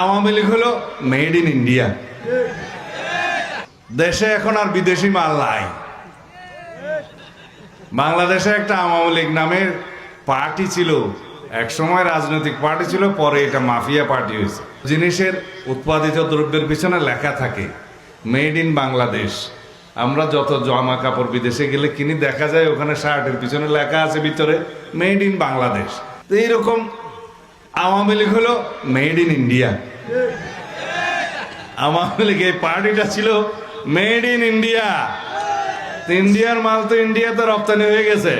আওয়ামী লীগ হলো made in India. দেশে এখন আর বিদেশি মাল নাই। বাংলাদেশে একটা আওয়ামী লীগ নামের পার্টি ছিল, এক সময় রাজনৈতিক পার্টি ছিল, পরে এটা মাফিয়া পার্টি হয়েছে। জিনিসের উৎপাদিত দ্রব্যের পিছনে লেখা থাকে মেড ইন বাংলাদেশ। আমরা যত জামা কাপড় বিদেশে গেলে কিনি, দেখা যায় ওখানে শার্টের পিছনে লেখা আছে ভিতরে মেড ইন বাংলাদেশ। তো এইরকম আওয়ামী লীগ হলো made in India. Awami League এই পার্টিটা ছিল মেড ইন ইন্ডিয়া। ইন্ডিয়ার মাল তো ইন্ডিয়াতে রপ্তানি হয়ে গেছে,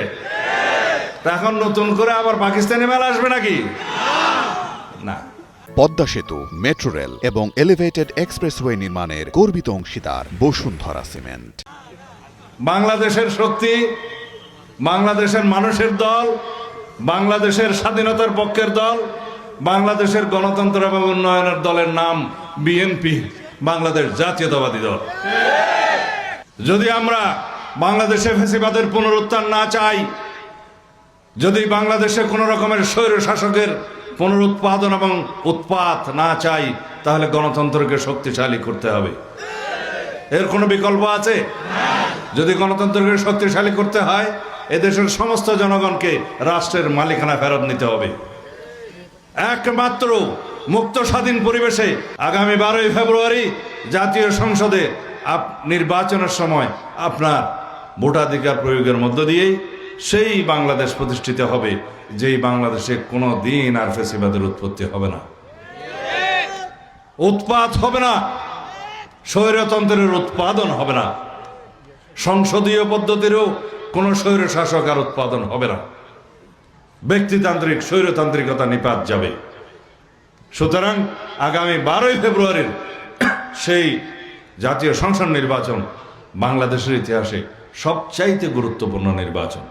এখন নতুন করে আবার পাকিস্তানি মাল আসবে নাকি? না। পদ্মা সেতু, মেট্রো রেল এবং এলিভেটেড এক্সপ্রেসওয়ে নির্মাণের গর্বিত অংশীদার বসুন্ধরা সিমেন্ট। বাংলাদেশের শক্তি, বাংলাদেশের মানুষের দল, বাংলাদেশের স্বাধীনতার পক্ষের দল, বাংলাদেশের গণতন্ত্র এবং উন্নয়নের দলের নাম বিএনপি, বাংলাদেশ জাতীয়তাবাদী দল। যদি আমরা বাংলাদেশে ফ্যাসিবাদের পুনরুত্থান না চাই, যদি বাংলাদেশে কোনো রকমের স্বৈর শাসকের পুনরুৎপাদন এবং উৎপাত না চাই, তাহলে গণতন্ত্রকে শক্তিশালী করতে হবে। এর কোনো বিকল্প আছে? যদি গণতন্ত্রকে শক্তিশালী করতে হয়, এদেশের সমস্ত জনগণকে রাষ্ট্রের মালিকানা ফেরত নিতে হবে। একমাত্র মুক্ত স্বাধীন পরিবেশে আগামী 12ই ফেব্রুয়ারি জাতীয় সংসদে নির্বাচনের সময় আপনার ভোটাধিকার প্রয়োগের মধ্য দিয়েই সেই বাংলাদেশ প্রতিষ্ঠিত হবে, যেই বাংলাদেশে কোনো দিন আর ফ্যাসিবাদের উৎপত্তি হবে না, উৎপাত হবে না, স্বৈরতন্ত্রের উৎপাদন হবে না, সংসদীয় পদ্ধতিরও কোনো স্বৈর শাসক আর উৎপাদন হবে না, ব্যক্তিতান্ত্রিক স্বৈরতান্ত্রিকতা নিপাত যাবে। সুতরাং আগামী 12ই ফেব্রুয়ারির সেই জাতীয় সংসদ নির্বাচন বাংলাদেশের ইতিহাসে সবচাইতে গুরুত্বপূর্ণ নির্বাচন।